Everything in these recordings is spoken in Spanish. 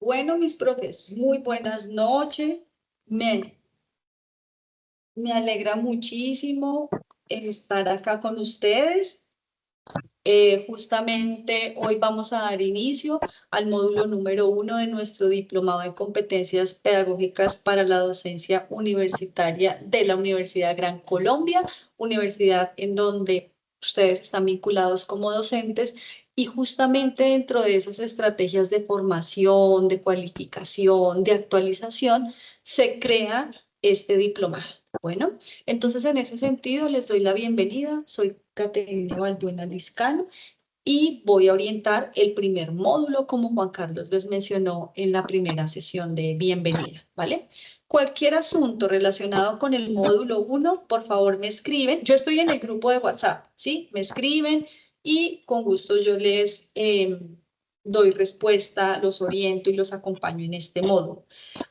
Bueno, mis profes, muy buenas noches. Me, me alegra muchísimo estar acá con ustedes. Justamente hoy vamos a dar inicio al módulo número 1 de nuestro diplomado en competencias pedagógicas para la docencia universitaria de la Universidad Gran Colombia, universidad en donde ustedes están vinculados como docentes y justamente dentro de esas estrategias de formación, de cualificación, de actualización, se crea este diplomado. Bueno, entonces en ese sentido les doy la bienvenida. Soy Caterina Balbuena Liscano y voy a orientar el primer módulo como Juan Carlos les mencionó en la primera sesión de bienvenida, ¿vale? Cualquier asunto relacionado con el módulo 1, por favor me escriben. Yo estoy en el grupo de WhatsApp, ¿sí? Me escriben y con gusto yo les doy respuesta, los oriento y los acompaño en este módulo.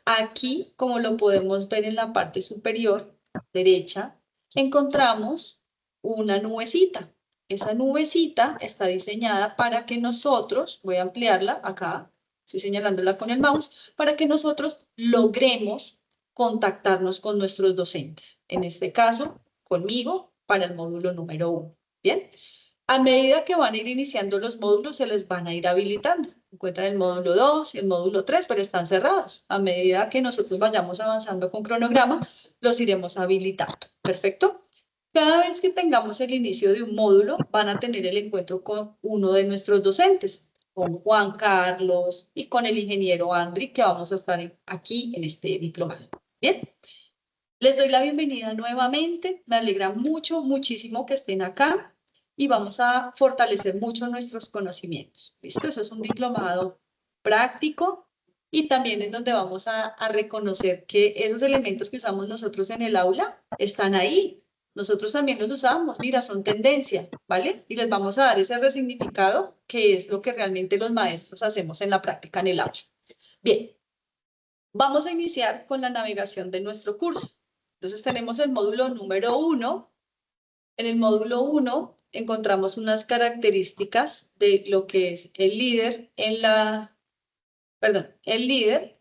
Aquí, como lo podemos ver en la parte superior derecha, encontramos una nubecita. Esa nubecita está diseñada para que nosotros, voy a ampliarla acá, estoy señalándola con el mouse, para que nosotros logremos contactarnos con nuestros docentes. En este caso, conmigo, para el módulo número 1. ¿Bien? A medida que van a ir iniciando los módulos, se les van a ir habilitando. Encuentran el módulo 2 y el módulo 3, pero están cerrados. A medida que nosotros vayamos avanzando con cronograma, los iremos habilitando. ¿Perfecto? Cada vez que tengamos el inicio de un módulo, van a tener el encuentro con uno de nuestros docentes, con Juan Carlos y con el ingeniero Andri, que vamos a estar aquí en este diplomado. Bien, les doy la bienvenida nuevamente. Me alegra mucho, muchísimo que estén acá y vamos a fortalecer mucho nuestros conocimientos. ¿Listo? Eso es un diplomado práctico y también en donde vamos a reconocer que esos elementos que usamos nosotros en el aula están ahí. Nosotros también los usamos, mira, son tendencia, ¿vale? Y les vamos a dar ese resignificado que es lo que realmente los maestros hacemos en la práctica en el aula. Bien, vamos a iniciar con la navegación de nuestro curso. Entonces tenemos el módulo número 1. En el módulo 1 encontramos unas características de lo que es el líder el líder.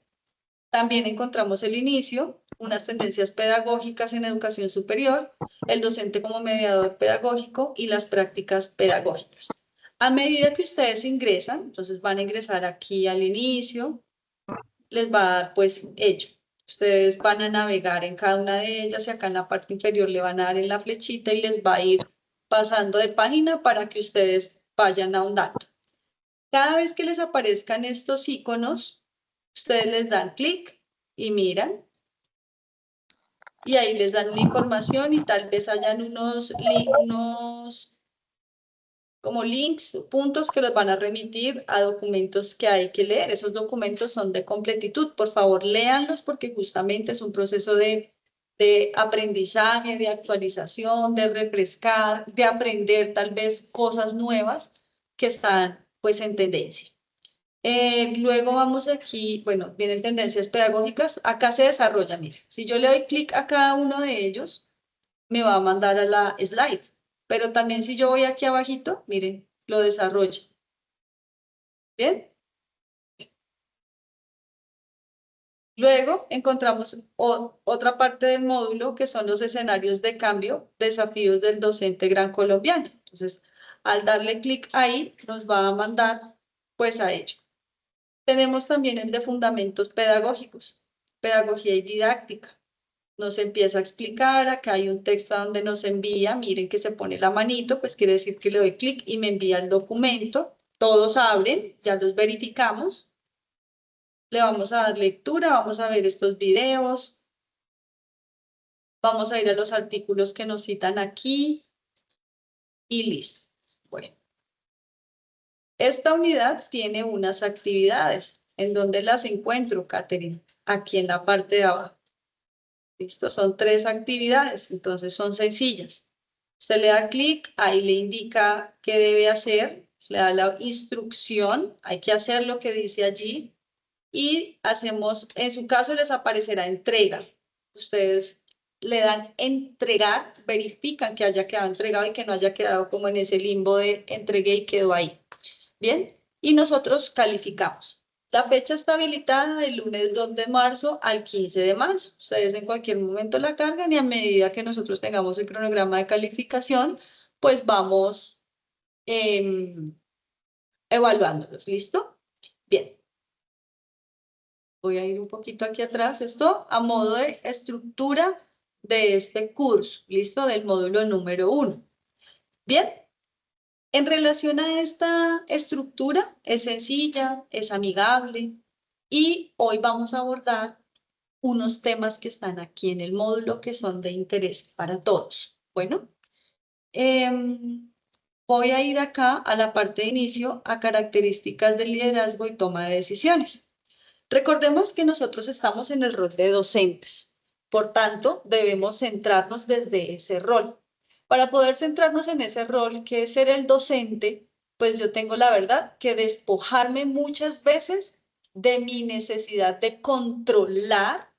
También encontramos el inicio, unas tendencias pedagógicas en educación superior, el docente como mediador pedagógico y las prácticas pedagógicas. A medida que ustedes ingresan, entonces van a ingresar aquí al inicio, les va a dar pues hecho. Ustedes van a navegar en cada una de ellas y acá en la parte inferior le van a dar en la flechita y les va a ir pasando de página para que ustedes vayan ahondando. Cada vez que les aparezcan estos iconos, ustedes les dan clic y miran. Y ahí les dan una información y tal vez hayan unos como links, puntos que los van a remitir a documentos que hay que leer. Esos documentos son de completitud. Por favor, léanlos porque justamente es un proceso de aprendizaje, de actualización, de refrescar, de aprender tal vez cosas nuevas que están pues en tendencia. Luego vamos aquí, bueno, vienen tendencias pedagógicas. Acá se desarrolla, mire, si yo le doy clic a cada uno de ellos, me va a mandar a la slide. Pero también si yo voy aquí abajito, miren, lo desarrolla. ¿Bien? Luego encontramos otra parte del módulo que son los escenarios de cambio, desafíos del docente gran colombiano. Entonces, al darle clic ahí, nos va a mandar pues a ello. Tenemos también el de fundamentos pedagógicos, pedagogía y didáctica. Nos empieza a explicar, acá hay un texto donde nos envía, miren que se pone la manito, pues quiere decir que le doy clic y me envía el documento. Todos abren, ya los verificamos. Le vamos a dar lectura, vamos a ver estos videos. Vamos a ir a los artículos que nos citan aquí y listo. Bueno, esta unidad tiene unas actividades. ¿En dónde las encuentro, Catherine? Aquí en la parte de abajo. Listo, son 3 actividades, entonces son sencillas. Usted le da clic, ahí le indica qué debe hacer, le da la instrucción, hay que hacer lo que dice allí y hacemos, en su caso les aparecerá entrega. Ustedes le dan entregar, verifican que haya quedado entregado y que no haya quedado como en ese limbo de entregué y quedó ahí. Bien, y nosotros calificamos. La fecha está habilitada del lunes 2 de marzo al 15 de marzo. Ustedes en cualquier momento la cargan y a medida que nosotros tengamos el cronograma de calificación, pues vamos evaluándolos. ¿Listo? Bien. Voy a ir un poquito aquí atrás. Esto a modo de estructura de este curso. ¿Listo? Del módulo número 1. Bien. En relación a esta estructura, es sencilla, es amigable y hoy vamos a abordar unos temas que están aquí en el módulo que son de interés para todos. Bueno, voy a ir acá a la parte de inicio a características del liderazgo y toma de decisiones. Recordemos que nosotros estamos en el rol de docentes, por tanto, debemos centrarnos desde ese rol. Para poder centrarnos en ese rol, que es ser el docente, pues yo tengo la verdad que despojarme muchas veces de mi necesidad de controlar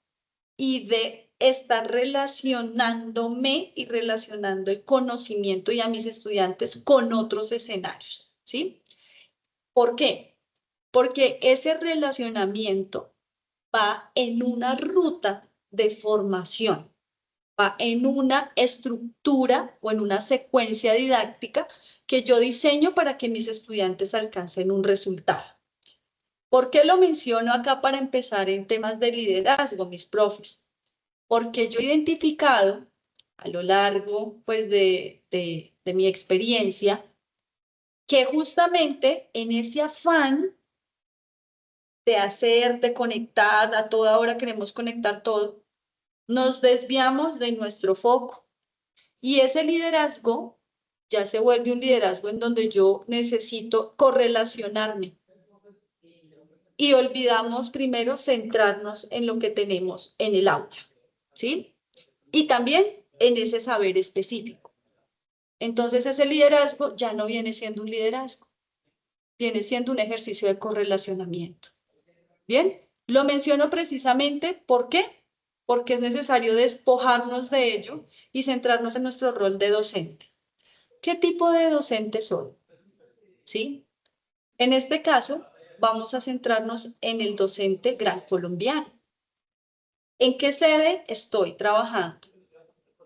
y de estar relacionándome y relacionando el conocimiento y a mis estudiantes con otros escenarios, ¿sí? ¿Por qué? Porque ese relacionamiento va en una ruta de formación, va en una estructura o en una secuencia didáctica que yo diseño para que mis estudiantes alcancen un resultado. ¿Por qué lo menciono acá para empezar en temas de liderazgo, mis profes? Porque yo he identificado a lo largo pues, de mi experiencia que justamente en ese afán de hacer, de conectar, a toda hora queremos conectar todo, nos desviamos de nuestro foco. Y ese liderazgo ya se vuelve un liderazgo en donde yo necesito correlacionarme. Y olvidamos primero centrarnos en lo que tenemos en el aula, ¿sí? Y también en ese saber específico. Entonces ese liderazgo ya no viene siendo un liderazgo, viene siendo un ejercicio de correlacionamiento. Bien, lo menciono precisamente, ¿por qué? Porque es necesario despojarnos de ello y centrarnos en nuestro rol de docente. ¿Qué tipo de docente soy? ¿Sí? En este caso, vamos a centrarnos en el docente gran colombiano. ¿En qué sede estoy trabajando?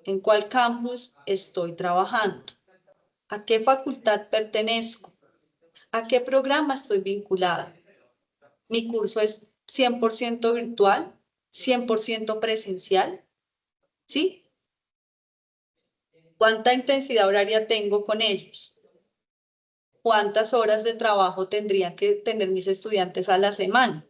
¿En cuál campus estoy trabajando? ¿A qué facultad pertenezco? ¿A qué programa estoy vinculada? ¿Mi curso es 100% virtual? ¿100% presencial? ¿Sí? ¿Cuánta intensidad horaria tengo con ellos? ¿Cuántas horas de trabajo tendrían que tener mis estudiantes a la semana?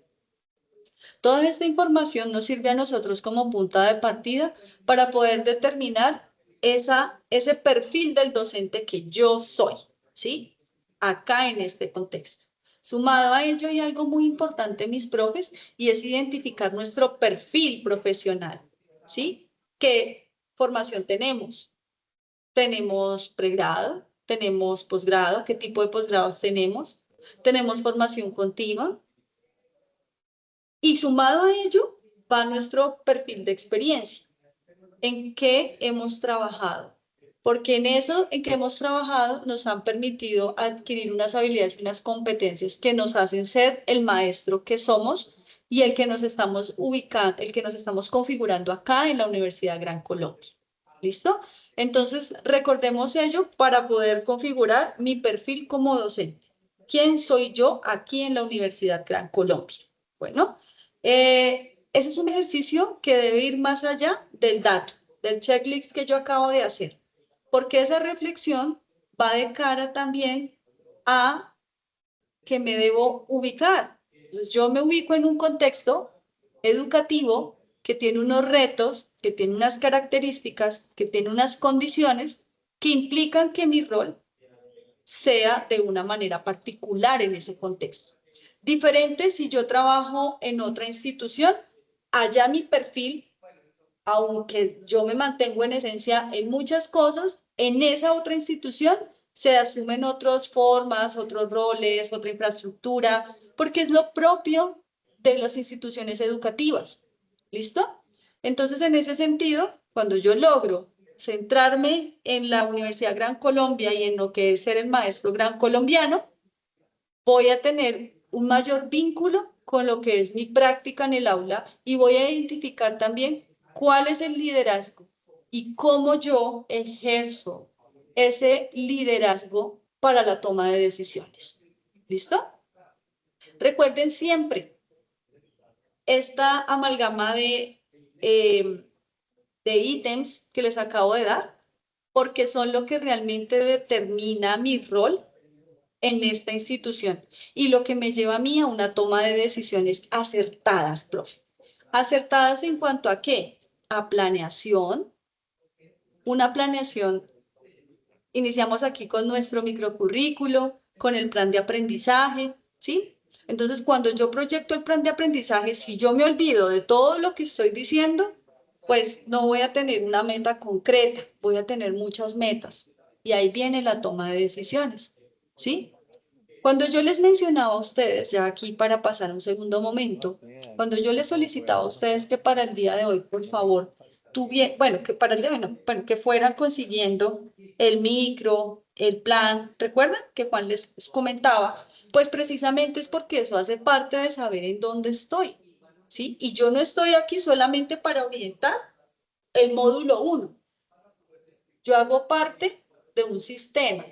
Toda esta información nos sirve a nosotros como punta de partida para poder determinar ese perfil del docente que yo soy, ¿sí? Acá en este contexto. Sumado a ello hay algo muy importante, mis profes, y es identificar nuestro perfil profesional, ¿sí? ¿Qué formación tenemos? ¿Tenemos pregrado? ¿Tenemos posgrado? ¿Qué tipo de posgrados tenemos? ¿Tenemos formación continua? Y sumado a ello va nuestro perfil de experiencia. ¿En qué hemos trabajado? Porque en eso en que hemos trabajado nos han permitido adquirir unas habilidades y unas competencias que nos hacen ser el maestro que somos y el que nos estamos ubicando, el que nos estamos configurando acá en la Universidad Gran Colombia. ¿Listo? Entonces, recordemos ello para poder configurar mi perfil como docente. ¿Quién soy yo aquí en la Universidad Gran Colombia? Bueno, ese es un ejercicio que debe ir más allá del dato, del checklist que yo acabo de hacer, porque esa reflexión va de cara también a que me debo ubicar. Entonces, yo me ubico en un contexto educativo que tiene unos retos, que tiene unas características, que tiene unas condiciones que implican que mi rol sea de una manera particular en ese contexto. Diferente si yo trabajo en otra institución, allá mi perfil, aunque yo me mantengo en esencia en muchas cosas, en esa otra institución se asumen otras formas, otros roles, otra infraestructura, porque es lo propio de las instituciones educativas. ¿Listo? Entonces, en ese sentido, cuando yo logro centrarme en la Universidad Gran Colombia y en lo que es ser el maestro gran colombiano, voy a tener un mayor vínculo con lo que es mi práctica en el aula y voy a identificar también cuál es el liderazgo y cómo yo ejerzo ese liderazgo para la toma de decisiones. ¿Listo? Recuerden siempre esta amalgama de ítems que les acabo de dar, porque son lo que realmente determina mi rol en esta institución y lo que me lleva a mí a una toma de decisiones acertadas, profe. ¿Acertadas en cuanto a qué? A planeación. Una planeación, iniciamos aquí con nuestro microcurrículo, con el plan de aprendizaje, ¿sí? Entonces, cuando yo proyecto el plan de aprendizaje, si yo me olvido de todo lo que estoy diciendo, pues no voy a tener una meta concreta, voy a tener muchas metas. Y ahí viene la toma de decisiones, ¿sí? Cuando yo les mencionaba a ustedes, ya aquí para pasar un segundo momento, cuando yo les solicitaba a ustedes que para el día de hoy, por favor, bueno, que para el día de hoy, bueno, que fueran consiguiendo el micro, el plan, ¿recuerdan que Juan les comentaba? Pues precisamente es porque eso hace parte de saber en dónde estoy, ¿sí? Y yo no estoy aquí solamente para orientar el módulo 1. Yo hago parte de un sistema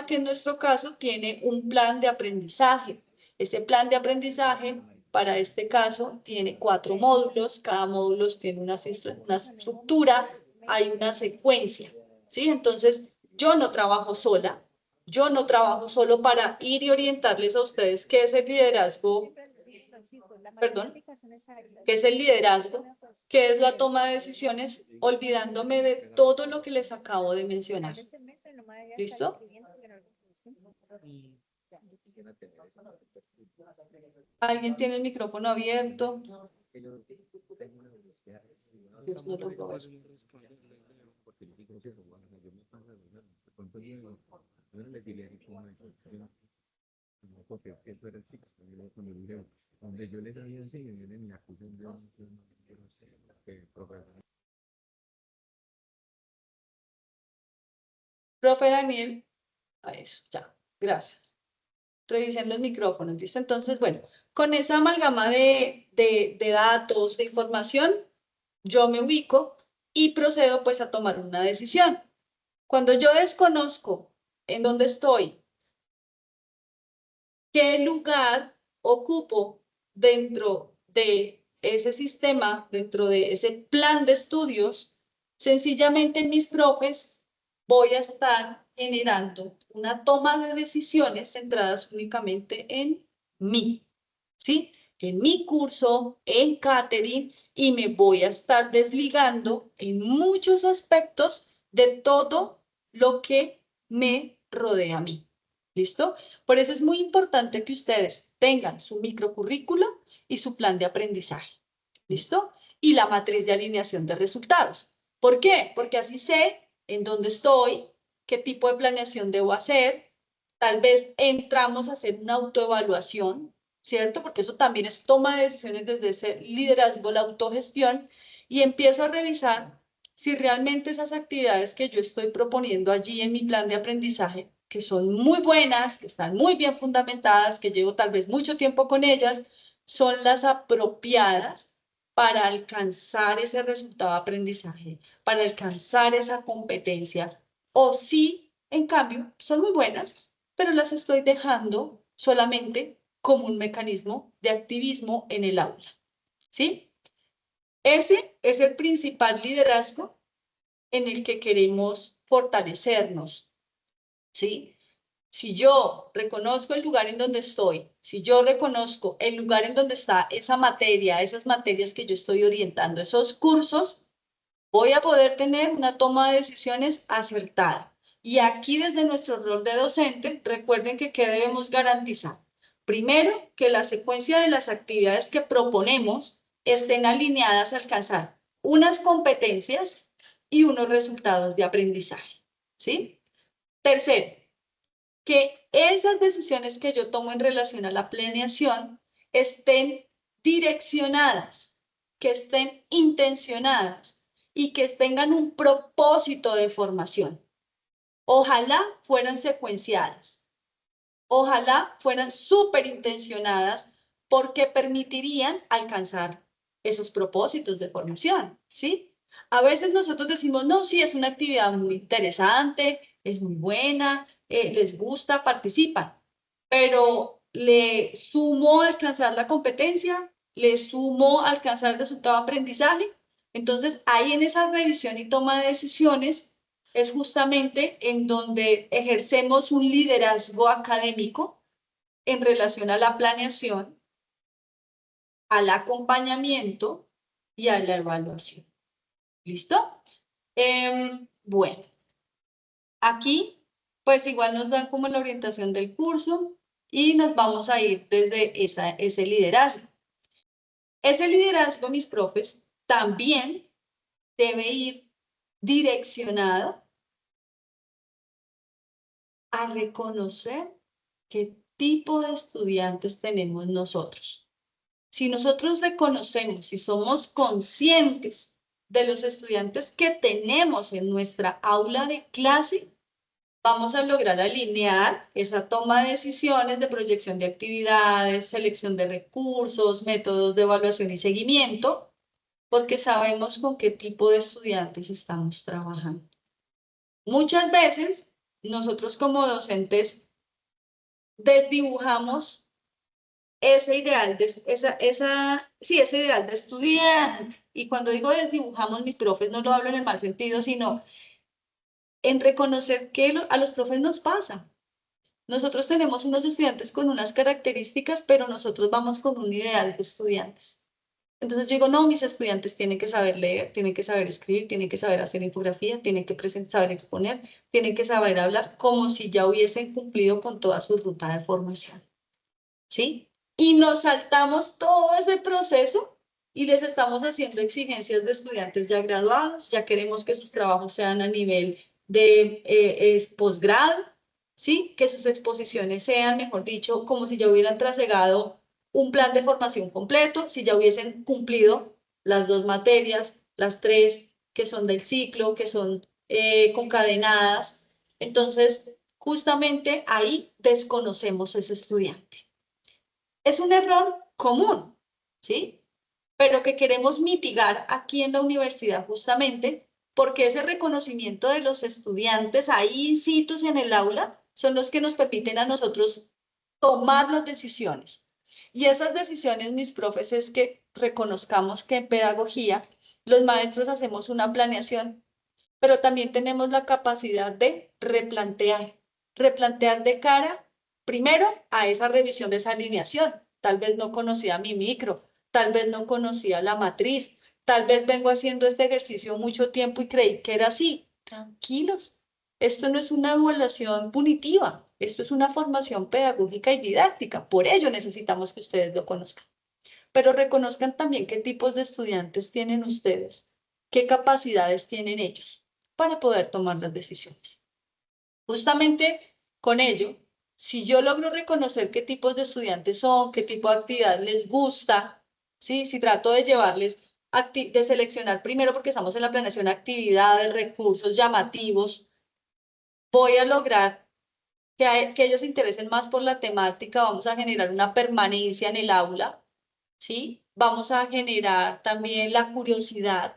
que en nuestro caso tiene un plan de aprendizaje. Ese plan de aprendizaje, para este caso, tiene 4 módulos, cada módulo tiene una estructura, hay una secuencia, ¿sí? Entonces, yo no trabajo sola, yo no trabajo solo para ir y orientarles a ustedes qué es el liderazgo, perdón, qué es el liderazgo, qué es la toma de decisiones, olvidándome de todo lo que les acabo de mencionar. ¿Listo? ¿Alguien tiene el micrófono abierto? Dios no lo puedo ver. Donde yo les había enseñado, vienen y me acusan de Profe Daniel, a eso, ya, gracias. Revisen los micrófonos, ¿listo? Entonces, bueno, con esa amalgama de datos, de información, yo me ubico y procedo pues a tomar una decisión. Cuando yo desconozco en dónde estoy, qué lugar ocupo dentro de ese sistema, dentro de ese plan de estudios, sencillamente mis profes voy a estar generando una toma de decisiones centradas únicamente en mí, ¿sí? En mi curso, en catering, y me voy a estar desligando en muchos aspectos de todo lo que me rodea a mí. ¿Listo? Por eso es muy importante que ustedes tengan su microcurrículo y su plan de aprendizaje. ¿Listo? Y la matriz de alineación de resultados. ¿Por qué? Porque así sé en dónde estoy, qué tipo de planeación debo hacer. Tal vez entramos a hacer una autoevaluación, ¿cierto? Porque eso también es toma de decisiones desde ese liderazgo, la autogestión, y empiezo a revisar si realmente esas actividades que yo estoy proponiendo allí en mi plan de aprendizaje, que son muy buenas, que están muy bien fundamentadas, que llevo tal vez mucho tiempo con ellas, son las apropiadas para alcanzar ese resultado de aprendizaje, para alcanzar esa competencia, o si, en cambio, son muy buenas, pero las estoy dejando solamente como un mecanismo de activismo en el aula, ¿sí? Ese es el principal liderazgo en el que queremos fortalecernos, ¿sí? Si yo reconozco el lugar en donde estoy, si yo reconozco el lugar en donde está esa materia, esas materias que yo estoy orientando, esos cursos, voy a poder tener una toma de decisiones acertada. Y aquí desde nuestro rol de docente, recuerden que ¿qué debemos garantizar? Primero, que la secuencia de las actividades que proponemos estén alineadas a alcanzar unas competencias y unos resultados de aprendizaje, ¿sí? Tercero, que esas decisiones que yo tomo en relación a la planeación estén direccionadas, que estén intencionadas y que tengan un propósito de formación. Ojalá fueran secuenciadas, ojalá fueran súper intencionadas porque permitirían alcanzar esos propósitos de formación, ¿sí? A veces nosotros decimos, no, sí, es una actividad muy interesante, es muy buena, les gusta, participan, pero le sumo alcanzar la competencia, le sumo alcanzar el resultado de aprendizaje. Entonces, ahí en esa revisión y toma de decisiones es justamente en donde ejercemos un liderazgo académico en relación a la planeación, al acompañamiento y a la evaluación. ¿Listo? Bueno, aquí pues igual nos dan como la orientación del curso y nos vamos a ir desde ese liderazgo. Ese liderazgo, mis profes, también debe ir direccionado a reconocer qué tipo de estudiantes tenemos nosotros. Si nosotros reconocemos y somos conscientes de los estudiantes que tenemos en nuestra aula de clase, vamos a lograr alinear esa toma de decisiones de proyección de actividades, selección de recursos, métodos de evaluación y seguimiento, porque sabemos con qué tipo de estudiantes estamos trabajando. Muchas veces, nosotros como docentes desdibujamos ese ideal ese ideal de estudiante. Y cuando digo desdibujamos, mis profes, no lo hablo en el mal sentido, sino en reconocer que a los profes nos pasa. Nosotros tenemos unos estudiantes con unas características, pero nosotros vamos con un ideal de estudiantes. Entonces digo, no, mis estudiantes tienen que saber leer, tienen que saber escribir, tienen que saber hacer infografía, tienen que saber exponer, tienen que saber hablar, como si ya hubiesen cumplido con toda su ruta de formación. ¿Sí? Y nos saltamos todo ese proceso y les estamos haciendo exigencias de estudiantes ya graduados, ya queremos que sus trabajos sean a nivel de posgrado, ¿sí? Que sus exposiciones sean, mejor dicho, como si ya hubieran trasegado un plan de formación completo, si ya hubiesen cumplido las 2 materias, las 3 que son del ciclo, que son concadenadas. Entonces, justamente ahí desconocemos ese estudiante. Es un error común, ¿sí? Pero que queremos mitigar aquí en la universidad justamente porque ese reconocimiento de los estudiantes ahí in situ en el aula son los que nos permiten a nosotros tomar las decisiones. Y esas decisiones, mis profes, es que reconozcamos que en pedagogía los maestros hacemos una planeación, pero también tenemos la capacidad de replantear de cara, primero, a esa revisión de esa alineación. Tal vez no conocía mi micro, tal vez no conocía la matriz, tal vez vengo haciendo este ejercicio mucho tiempo y creí que era así. Tranquilos, esto no es una evaluación punitiva, esto es una formación pedagógica y didáctica, por ello necesitamos que ustedes lo conozcan. Pero reconozcan también qué tipos de estudiantes tienen ustedes, qué capacidades tienen ellos para poder tomar las decisiones. Justamente con ello, si yo logro reconocer qué tipos de estudiantes son, qué tipo de actividad les gusta, ¿sí? Si trato de llevarles, de seleccionar primero, porque estamos en la planeación, actividades, recursos llamativos, voy a lograr que ellos se interesen más por la temática, vamos a generar una permanencia en el aula, ¿sí? Vamos a generar también la curiosidad,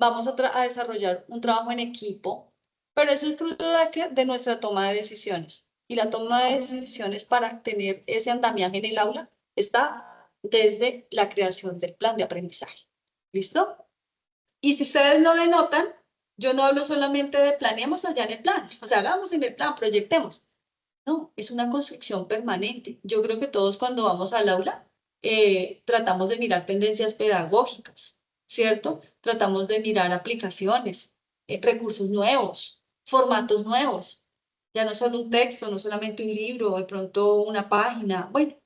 vamos a desarrollar un trabajo en equipo, pero eso es fruto de nuestra toma de decisiones. Y la toma de decisiones para tener ese andamiaje en el aula está desde la creación del plan de aprendizaje. ¿Listo? Y si ustedes no me notan, yo no hablo solamente de planeemos allá en el plan, o sea, hagamos en el plan, proyectemos. No, es una construcción permanente. Yo creo que todos cuando vamos al aula tratamos de mirar tendencias pedagógicas, ¿cierto? Tratamos de mirar aplicaciones, recursos nuevos, formatos nuevos. Ya no solo un texto, no solamente un libro, de pronto una página. Bueno,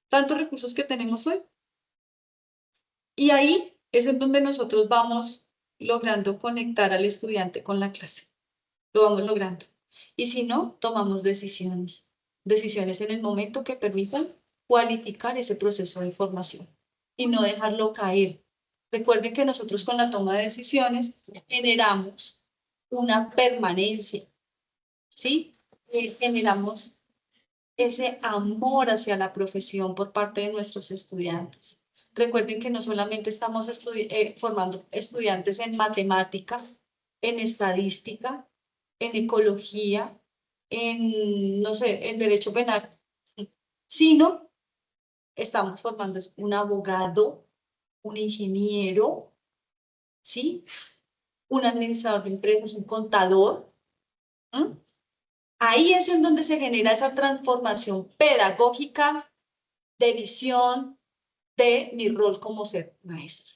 tantos recursos que tenemos hoy. Y ahí es en donde nosotros vamos logrando conectar al estudiante con la clase. Lo vamos logrando. Y si no, tomamos decisiones. Decisiones en el momento que permitan cualificar ese proceso de formación y no dejarlo caer. Recuerden que nosotros con la toma de decisiones generamos una permanencia, ¿sí? Generamos ese amor hacia la profesión por parte de nuestros estudiantes. Recuerden que no solamente estamos formando estudiantes en matemática, en estadística, en ecología, en, no sé, en derecho penal, sino estamos formando un abogado, un ingeniero, ¿sí? Un administrador de empresas, un contador. ¿Mm? Ahí es en donde se genera esa transformación pedagógica de visión de mi rol como ser maestro.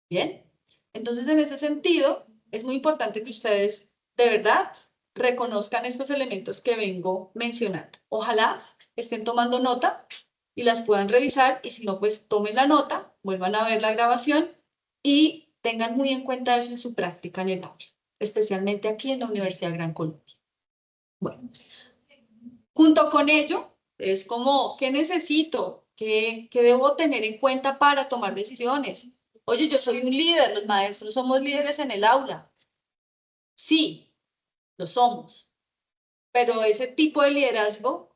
¿Bien? Entonces, en ese sentido, es muy importante que ustedes de verdad reconozcan estos elementos que vengo mencionando. Ojalá estén tomando nota y las puedan revisar, y si no, pues tomen la nota, vuelvan a ver la grabación y tengan muy en cuenta eso en su práctica en el aula, especialmente aquí en la Universidad Gran Colombia. Bueno, junto con ello, es como, ¿qué necesito? ¿Qué debo tener en cuenta para tomar decisiones? Oye, yo soy un líder, los maestros somos líderes en el aula. Sí, lo somos, pero ese tipo de liderazgo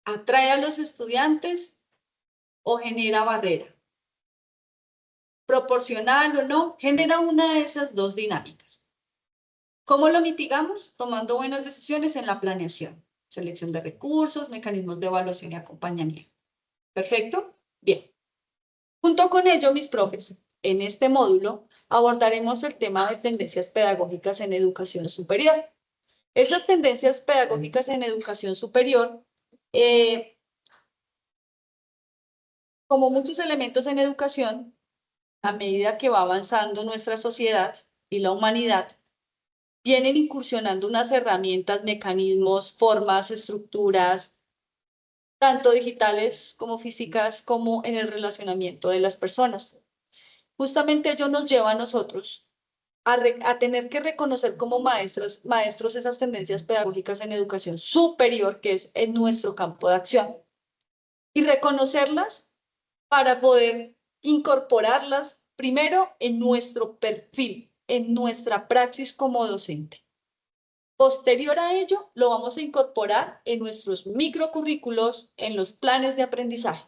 atrae a los estudiantes o genera barrera. Proporcional o no, genera una de esas dos dinámicas. ¿Cómo lo mitigamos? Tomando buenas decisiones en la planeación, selección de recursos, mecanismos de evaluación y acompañamiento. ¿Perfecto? Bien. Junto con ello, mis profes, en este módulo abordaremos el tema de tendencias pedagógicas en educación superior. Esas tendencias pedagógicas en educación superior, como muchos elementos en educación, a medida que va avanzando nuestra sociedad y la humanidad, vienen incursionando unas herramientas, mecanismos, formas, estructuras, tanto digitales como físicas, como en el relacionamiento de las personas. Justamente ello nos lleva a nosotros a tener que reconocer como maestros esas tendencias pedagógicas en educación superior, que es en nuestro campo de acción, y reconocerlas para poder incorporarlas primero en nuestro perfil, en nuestra praxis como docente. Posterior a ello, lo vamos a incorporar en nuestros microcurrículos, en los planes de aprendizaje.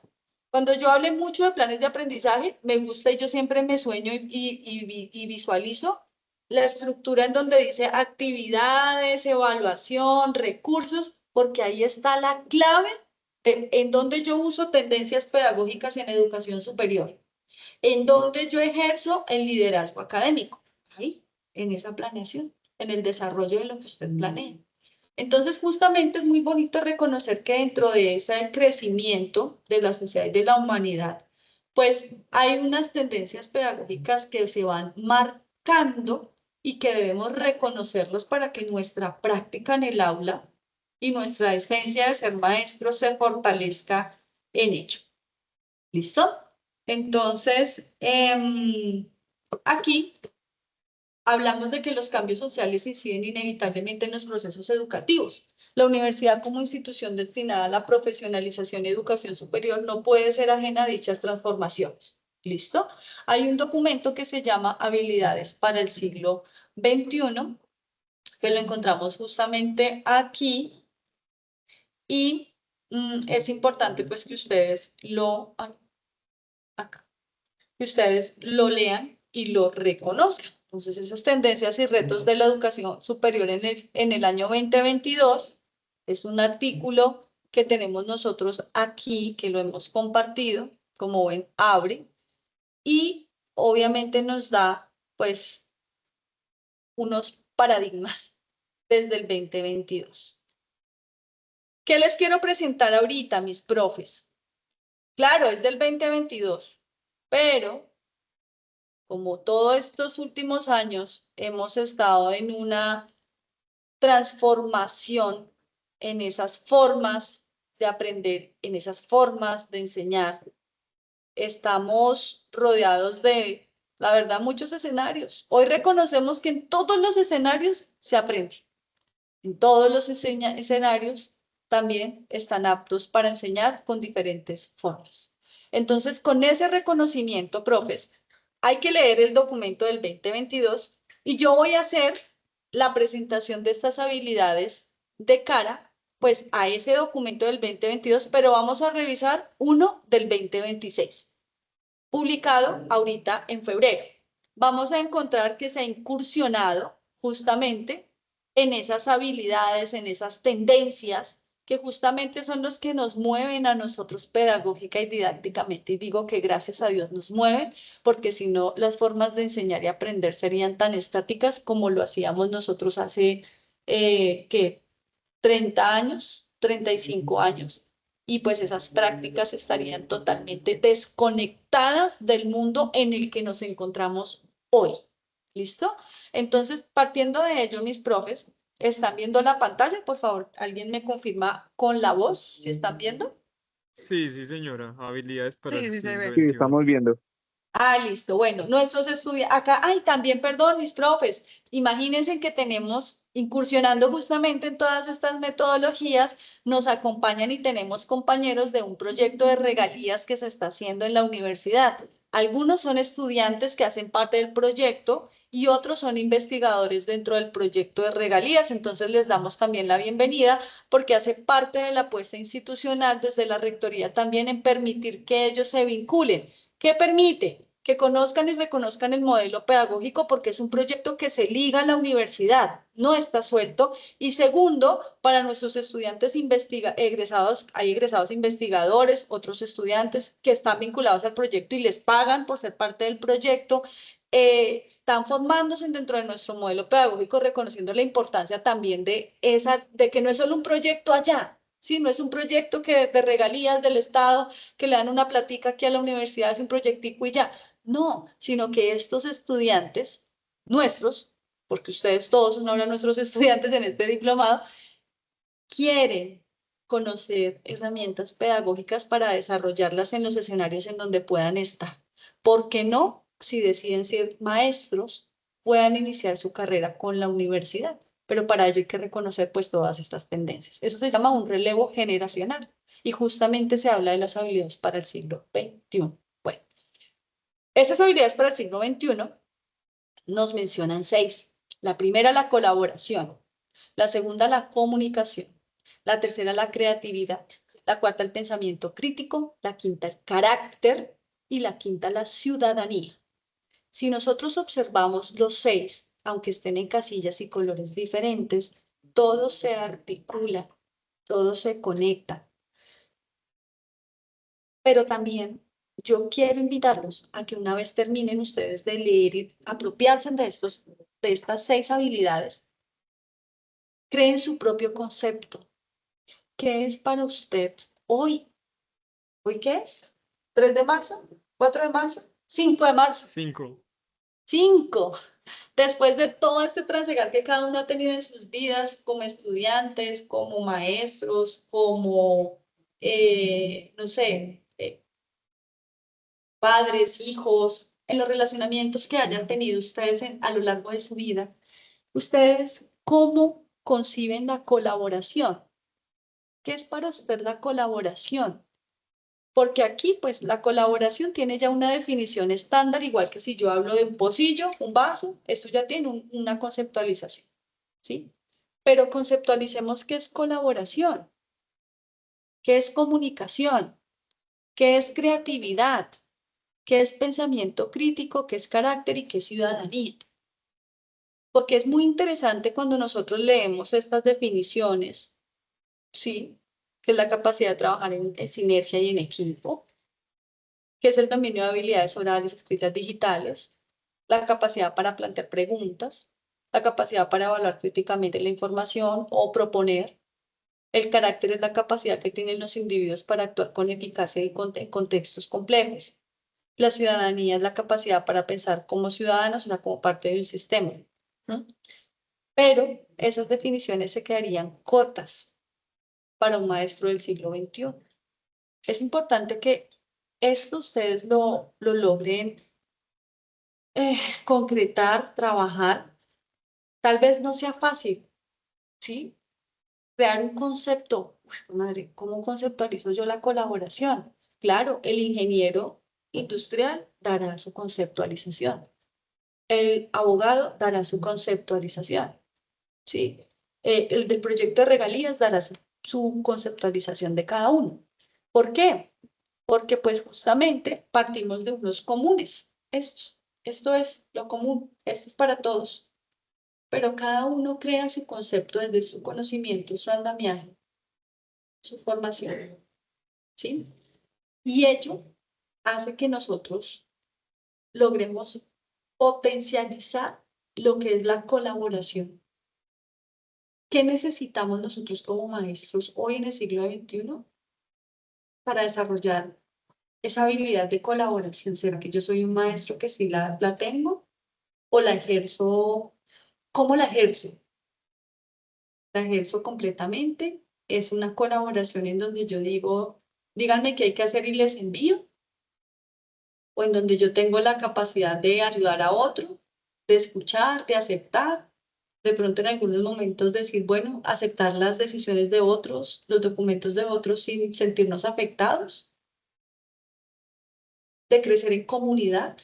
Cuando yo hable mucho de planes de aprendizaje, me gusta y yo siempre me sueño y visualizo la estructura en donde dice actividades, evaluación, recursos, porque ahí está la clave en donde yo uso tendencias pedagógicas en educación superior, en donde yo ejerzo el liderazgo académico, ahí, en esa planeación, en el desarrollo de lo que usted planea. Entonces, justamente es muy bonito reconocer que dentro de ese crecimiento de la sociedad y de la humanidad, pues hay unas tendencias pedagógicas que se van marcando y que debemos reconocerlos para que nuestra práctica en el aula y nuestra esencia de ser maestros se fortalezca en ello. ¿Listo? Entonces, aquí hablamos de que los cambios sociales inciden inevitablemente en los procesos educativos. La universidad como institución destinada a la profesionalización y educación superior no puede ser ajena a dichas transformaciones. ¿Listo? Hay un documento que se llama Habilidades para el siglo XXI, que lo encontramos justamente aquí, y es importante pues que ustedes acá, que ustedes lo lean y lo reconozcan. Entonces, esas tendencias y retos de la educación superior en el año 2022 es un artículo que tenemos nosotros aquí, que lo hemos compartido, como ven, abre, y obviamente nos da, pues, unos paradigmas desde el 2022. ¿Qué les quiero presentar ahorita, mis profes? Claro, es del 2022, pero como todos estos últimos años hemos estado en una transformación en esas formas de aprender, en esas formas de enseñar, estamos rodeados de, la verdad, muchos escenarios. Hoy reconocemos que en todos los escenarios se aprende. En todos los escenarios también están aptos para enseñar con diferentes formas. Entonces, con ese reconocimiento, profes, hay que leer el documento del 2022 y yo voy a hacer la presentación de estas habilidades de cara pues a ese documento del 2022, pero vamos a revisar uno del 2026, publicado ahorita en febrero. Vamos a encontrar que se ha incursionado justamente en esas habilidades, en esas tendencias que justamente son los que nos mueven a nosotros pedagógica y didácticamente. Y digo que gracias a Dios nos mueven, porque si no, las formas de enseñar y aprender serían tan estáticas como lo hacíamos nosotros hace, ¿qué? 30 años, 35 años. Y pues esas prácticas estarían totalmente desconectadas del mundo en el que nos encontramos hoy. ¿Listo? Entonces, partiendo de ello, mis profes, ¿están viendo la pantalla? Por favor, ¿alguien me confirma con la voz si están viendo? Sí, sí, señora. Habilidades para el Sí, sí se siglo ve. Sí, XXI. estamos viendo. Ah, listo. Bueno, nuestros estudiantes, acá, ay, también, perdón, mis profes, imagínense que tenemos, incursionando justamente en todas estas metodologías, nos acompañan y tenemos compañeros de un proyecto de regalías que se está haciendo en la universidad. Algunos son estudiantes que hacen parte del proyecto y otros son investigadores dentro del proyecto de regalías. Entonces les damos también la bienvenida porque hace parte de la apuesta institucional desde la rectoría también en permitir que ellos se vinculen. ¿Qué permite? Que conozcan y reconozcan el modelo pedagógico porque es un proyecto que se liga a la universidad, no está suelto. Y segundo, para nuestros estudiantes egresados, hay egresados investigadores, otros estudiantes que están vinculados al proyecto y les pagan por ser parte del proyecto. Están formándose dentro de nuestro modelo pedagógico, reconociendo la importancia también de que no es solo un proyecto allá, ¿sí? No es un proyecto que de regalías del Estado, que le dan una platica aquí a la universidad, es un proyectico y ya. No, sino que estos estudiantes nuestros, porque ustedes todos son ahora nuestros estudiantes en este diplomado, quieren conocer herramientas pedagógicas para desarrollarlas en los escenarios en donde puedan estar. ¿Por qué no? Si deciden ser maestros, puedan iniciar su carrera con la universidad. Pero para ello hay que reconocer pues todas estas tendencias. Eso se llama un relevo generacional y justamente se habla de las habilidades para el siglo XXI. Bueno, esas habilidades para el siglo XXI nos mencionan 6. La primera, la colaboración. La segunda, la comunicación. La tercera, la creatividad. La cuarta, el pensamiento crítico. La quinta, el carácter. Y la quinta, la ciudadanía. Si nosotros observamos los 6, aunque estén en casillas y colores diferentes, todo se articula, todo se conecta. Pero también yo quiero invitarlos a que una vez terminen ustedes de leer y apropiarse de estas 6 habilidades, creen su propio concepto. ¿Qué es para usted hoy? ¿Hoy qué es? ¿3 de marzo? ¿4 de marzo? ¿5 de marzo? 5. 5. Después de todo este trasegar que cada uno ha tenido en sus vidas como estudiantes, como maestros, como, no sé, padres, hijos, en los relacionamientos que hayan tenido ustedes a lo largo de su vida, ustedes, ¿cómo conciben la colaboración? ¿Qué es para usted la colaboración? Porque aquí, pues, la colaboración tiene ya una definición estándar, igual que si yo hablo de un pocillo, un vaso, esto ya tiene una conceptualización, ¿sí? Pero conceptualicemos qué es colaboración, qué es comunicación, qué es creatividad, qué es pensamiento crítico, qué es carácter y qué es ciudadanía. Porque es muy interesante cuando nosotros leemos estas definiciones, ¿sí? Que es la capacidad de trabajar en sinergia y en equipo, que es el dominio de habilidades orales, escritas digitales, la capacidad para plantear preguntas, la capacidad para evaluar críticamente la información o proponer. El carácter es la capacidad que tienen los individuos para actuar con eficacia y en contextos complejos. La ciudadanía es la capacidad para pensar como ciudadanos, o sea, como parte de un sistema. ¿No? Pero esas definiciones se quedarían cortas para un maestro del siglo XXI. Es importante que esto ustedes lo logren concretar, trabajar. Tal vez no sea fácil, ¿sí? Crear un concepto. Uf, madre, ¿cómo conceptualizo yo la colaboración? Claro, el ingeniero industrial dará su conceptualización. El abogado dará su conceptualización, ¿sí? El del proyecto de regalías dará su su conceptualización de cada uno. ¿Por qué? Porque pues justamente partimos de unos comunes. Esto es lo común, esto es para todos. Pero cada uno crea su concepto desde su conocimiento, su andamiaje, su formación, ¿sí? Y ello hace que nosotros logremos potencializar lo que es la colaboración. ¿Qué necesitamos nosotros como maestros hoy en el siglo XXI para desarrollar esa habilidad de colaboración? ¿Será que yo soy un maestro que sí la tengo o la ejerzo? ¿Cómo la ejerzo? La ejerzo completamente. Es una colaboración en donde yo digo, díganme qué hay que hacer y les envío, o en donde yo tengo la capacidad de ayudar a otro, de escuchar, de aceptar, de pronto en algunos momentos decir, bueno, aceptar las decisiones de otros, los documentos de otros sin sentirnos afectados, de crecer en comunidad.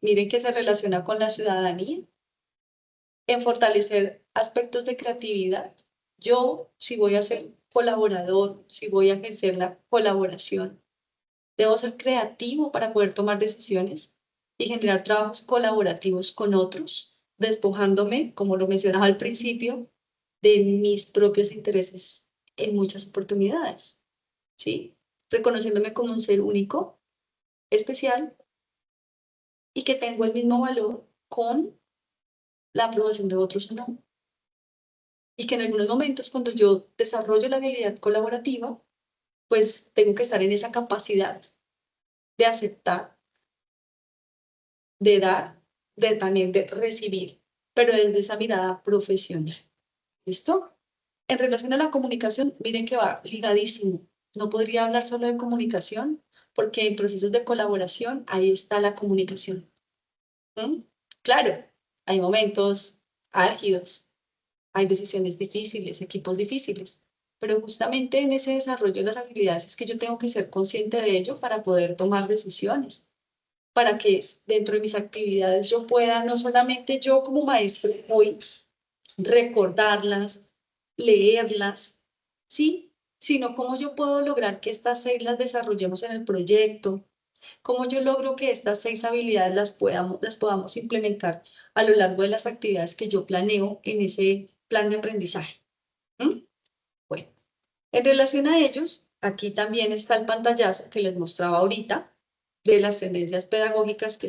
Miren que se relaciona con la ciudadanía, en fortalecer aspectos de creatividad. Yo, si voy a ser colaborador, si voy a ejercer la colaboración, debo ser creativo para poder tomar decisiones y generar trabajos colaborativos con otros, despojándome, como lo mencionaba al principio, de mis propios intereses en muchas oportunidades, ¿sí? Reconociéndome como un ser único, especial y que tengo el mismo valor con la aprobación de otros o no. Y que en algunos momentos, cuando yo desarrollo la habilidad colaborativa, pues tengo que estar en esa capacidad de aceptar, de dar, de también de recibir, pero desde esa mirada profesional. ¿Listo? En relación a la comunicación, miren que va ligadísimo. No podría hablar solo de comunicación, porque en procesos de colaboración, ahí está la comunicación. ¿Mm? Claro, hay momentos álgidos, hay decisiones difíciles, equipos difíciles, pero justamente en ese desarrollo de las habilidades es que yo tengo que ser consciente de ello para poder tomar decisiones, para que dentro de mis actividades yo pueda, no solamente yo como maestro hoy, recordarlas, leerlas, ¿sí? Sino cómo yo puedo lograr que estas 6 las desarrollemos en el proyecto, cómo yo logro que estas 6 habilidades las podamos implementar a lo largo de las actividades que yo planeo en ese plan de aprendizaje. ¿Mm? Bueno, en relación a ellos, aquí también está el pantallazo que les mostraba ahorita de las tendencias pedagógicas que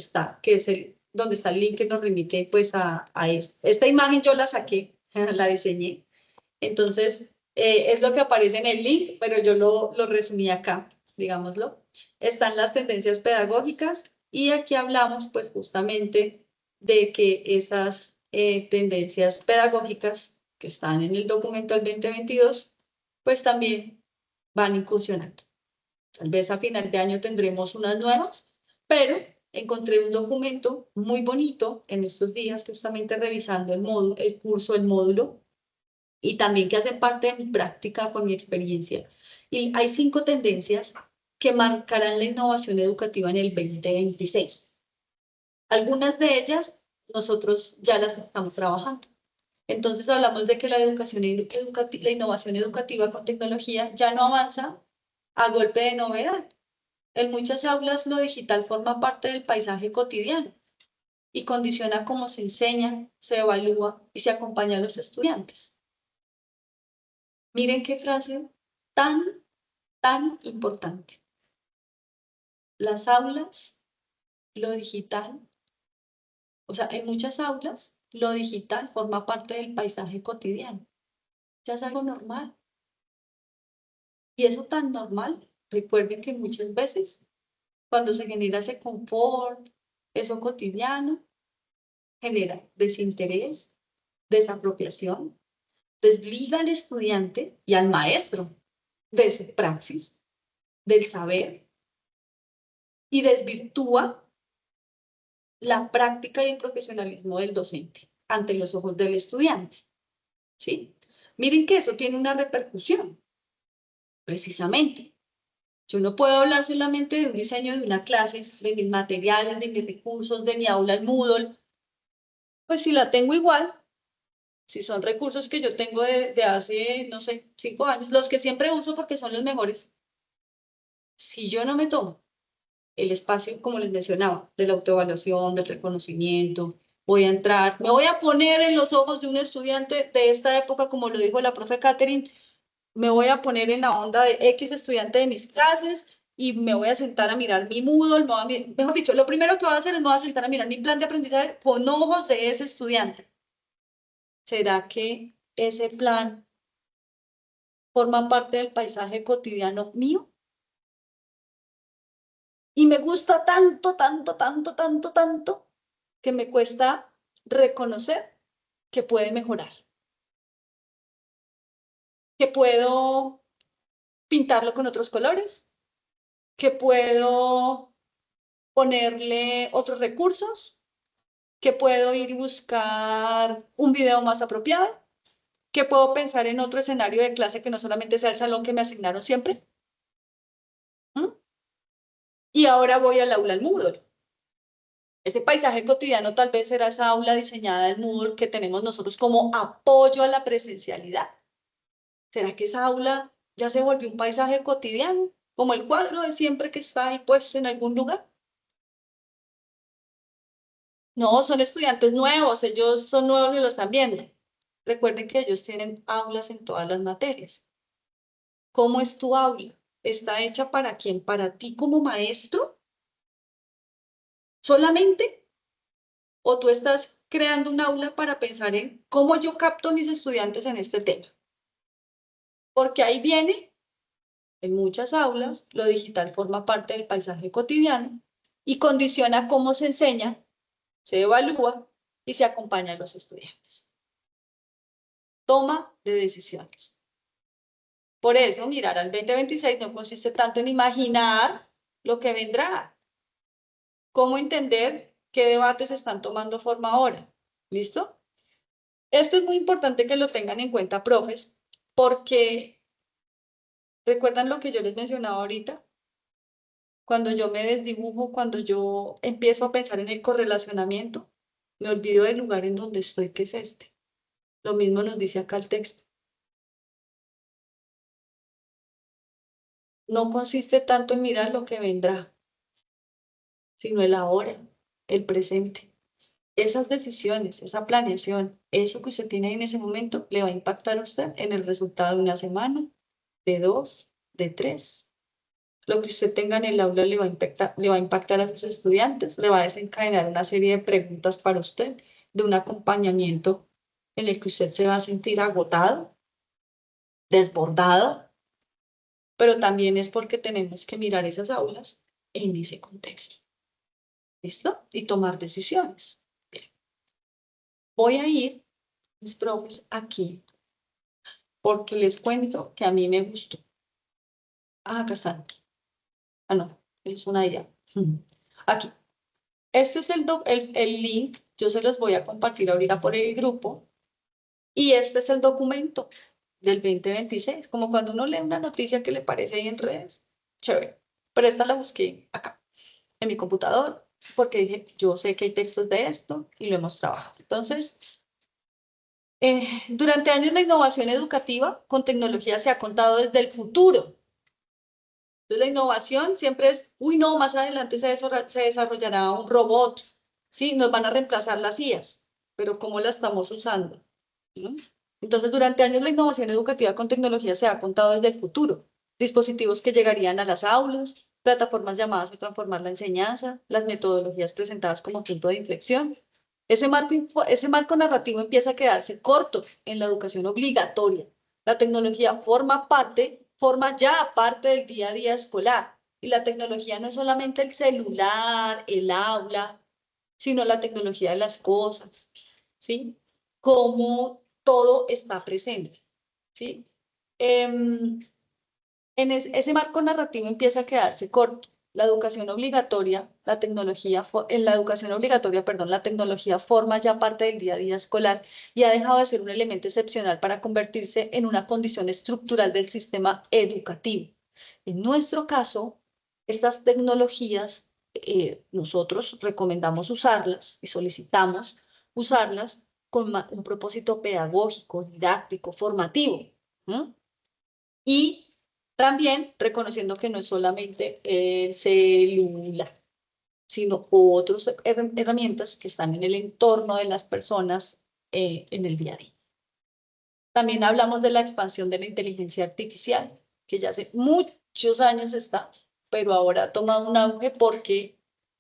es donde está el link que nos remite pues a esta imagen. Yo la saqué, la diseñé. Entonces, es lo que aparece en el link, pero yo lo resumí acá, digámoslo. Están las tendencias pedagógicas y aquí hablamos pues justamente de que esas tendencias pedagógicas que están en el documento del 2022, pues también van incursionando. Tal vez a final de año tendremos unas nuevas, pero encontré un documento muy bonito en estos días, justamente revisando el módulo, el curso, el módulo, y también que hacen parte de mi práctica con mi experiencia. Y hay 5 tendencias que marcarán la innovación educativa en el 2026. Algunas de ellas nosotros ya las estamos trabajando. Entonces hablamos de que la la innovación educativa con tecnología ya no avanza a golpe de novedad. En muchas aulas lo digital forma parte del paisaje cotidiano y condiciona cómo se enseña, se evalúa y se acompaña a los estudiantes. Miren qué frase tan importante. Las aulas, lo digital, o sea, en muchas aulas, lo digital forma parte del paisaje cotidiano. Ya es algo normal. Y eso tan normal, recuerden que muchas veces, cuando se genera ese confort, eso cotidiano, genera desinterés, desapropiación, desliga al estudiante y al maestro de su praxis, del saber, y desvirtúa la práctica y el profesionalismo del docente ante los ojos del estudiante, ¿sí? Miren que eso tiene una repercusión, precisamente. Yo no puedo hablar solamente de un diseño de una clase, de mis materiales, de mis recursos, de mi aula, el Moodle. Pues si la tengo igual, Si son recursos que yo tengo de hace, no sé, 5 años, los que siempre uso porque son los mejores, si yo no me tomo el espacio, como les mencionaba, de la autoevaluación, del reconocimiento, voy a entrar, me voy a poner en los ojos de un estudiante de esta época, como lo dijo la profe Catherine, me voy a poner en la onda de X estudiante de mis clases y me voy a sentar a mirar mi Moodle, mejor dicho, lo primero que voy a hacer es me voy a sentar a mirar mi plan de aprendizaje con ojos de ese estudiante. ¿Será que ese plan forma parte del paisaje cotidiano mío? Y me gusta tanto, tanto, tanto, tanto, tanto, que me cuesta reconocer que puede mejorar, que puedo pintarlo con otros colores, que puedo ponerle otros recursos, que puedo ir y buscar un video más apropiado, que puedo pensar en otro escenario de clase que no solamente sea el salón que me asignaron siempre. ¿Mm? Y ahora voy al aula al Moodle. Ese paisaje cotidiano tal vez era esa aula diseñada del Moodle que tenemos nosotros como apoyo a la presencialidad. ¿Será que esa aula ya se volvió un paisaje cotidiano, como el cuadro de siempre que está ahí puesto en algún lugar? No, son estudiantes nuevos, ellos son nuevos y lo están viendo. Recuerden que ellos tienen aulas en todas las materias. ¿Cómo es tu aula? ¿Está hecha para quién? ¿Para ti como maestro? ¿Solamente? ¿O tú estás creando un aula para pensar en cómo yo capto a mis estudiantes en este tema? Porque ahí viene, en muchas aulas, lo digital forma parte del paisaje cotidiano y condiciona cómo se enseña, se evalúa y se acompaña a los estudiantes. Toma de decisiones. Por eso, mirar al 2026 no consiste tanto en imaginar lo que vendrá, cómo entender qué debates están tomando forma ahora. ¿Listo? Esto es muy importante que lo tengan en cuenta, profes, porque ¿recuerdan lo que yo les mencionaba ahorita? Cuando yo me desdibujo, cuando yo empiezo a pensar en el correlacionamiento, me olvido del lugar en donde estoy, que es este. Lo mismo nos dice acá el texto. No consiste tanto en mirar lo que vendrá, sino el ahora, el presente. Esas decisiones, esa planeación, eso que usted tiene en ese momento, le va a impactar a usted en el resultado de una semana, de 2, de 3. Lo que usted tenga en el aula le va a impactar a sus estudiantes, le va a desencadenar una serie de preguntas para usted, de un acompañamiento en el que usted se va a sentir agotado, desbordado, pero también es porque tenemos que mirar esas aulas en ese contexto. ¿Listo? Y tomar decisiones. Bien. Voy a ir, mis profes, aquí, porque les cuento que a mí me gustó. Ah, acá están. Ah, no, eso es una idea. Aquí. Este es el link, yo se los voy a compartir ahorita por el grupo, y este es el documento del 2026, como cuando uno lee una noticia que le parece ahí en redes, chévere, pero esta la busqué acá, en mi computador, porque dije, yo sé que hay textos de esto y lo hemos trabajado. Entonces, durante años la innovación educativa con tecnología se ha contado desde el futuro. Entonces la innovación siempre es, uy no, más adelante se desarrollará un robot, ¿sí? Nos van a reemplazar las IAs, pero ¿cómo la estamos usando? ¿Sí? Entonces durante años la innovación educativa con tecnología se ha contado desde el futuro. Dispositivos que llegarían a las aulas, plataformas llamadas a transformar la enseñanza, las metodologías presentadas como punto de inflexión. Ese marco narrativo empieza a quedarse corto en la educación obligatoria. La tecnología forma ya parte del día a día escolar. Y la tecnología no es solamente el celular, el aula, sino la tecnología de las cosas, ¿sí? Cómo todo está presente, ¿sí? Ese marco narrativo empieza a quedarse corto. La educación obligatoria, en la educación obligatoria, perdón, la tecnología forma ya parte del día a día escolar y ha dejado de ser un elemento excepcional para convertirse en una condición estructural del sistema educativo. En nuestro caso, estas tecnologías, nosotros recomendamos usarlas y solicitamos usarlas con un propósito pedagógico, didáctico, formativo. Y también reconociendo que no es solamente el celular, sino otras herramientas que están en el entorno de las personas en el día a día. También hablamos de la expansión de la inteligencia artificial, que ya hace muchos años está, pero ahora ha tomado un auge porque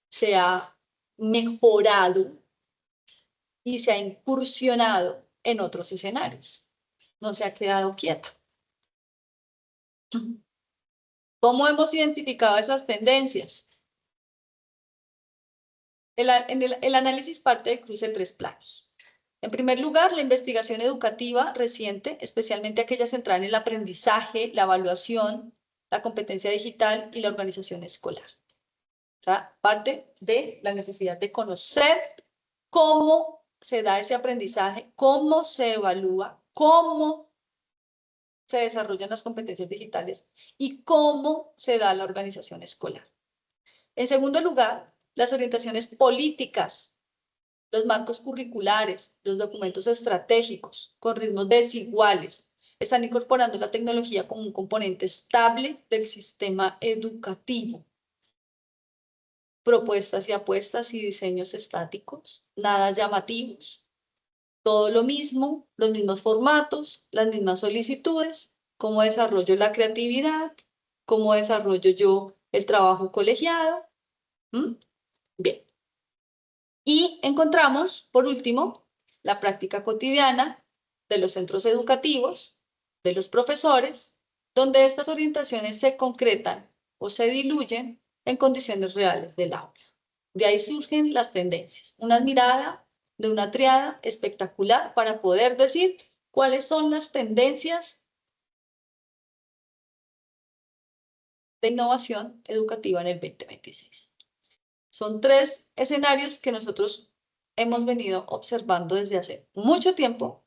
se ha mejorado y se ha incursionado en otros escenarios. No se ha quedado quieta. ¿Cómo hemos identificado esas tendencias? El análisis parte de cruce de 3 planos. En primer lugar, la investigación educativa reciente, especialmente aquella centrada en el aprendizaje, la evaluación, la competencia digital y la organización escolar. O sea, parte de la necesidad de conocer cómo se da ese aprendizaje, cómo se evalúa, cómo se desarrollan las competencias digitales y cómo se da la organización escolar. En segundo lugar, las orientaciones políticas, los marcos curriculares, los documentos estratégicos con ritmos desiguales están incorporando la tecnología como un componente estable del sistema educativo. Propuestas y apuestas y diseños estáticos, nada llamativos. Todo lo mismo, los mismos formatos, las mismas solicitudes, cómo desarrollo la creatividad, cómo desarrollo yo el trabajo colegiado. Bien. Y encontramos, por último, la práctica cotidiana de los centros educativos, de los profesores, donde estas orientaciones se concretan o se diluyen en condiciones reales del aula. De ahí surgen las tendencias. Una mirada de una triada espectacular para poder decir cuáles son las tendencias de innovación educativa en el 2026. Son 3 escenarios que nosotros hemos venido observando desde hace mucho tiempo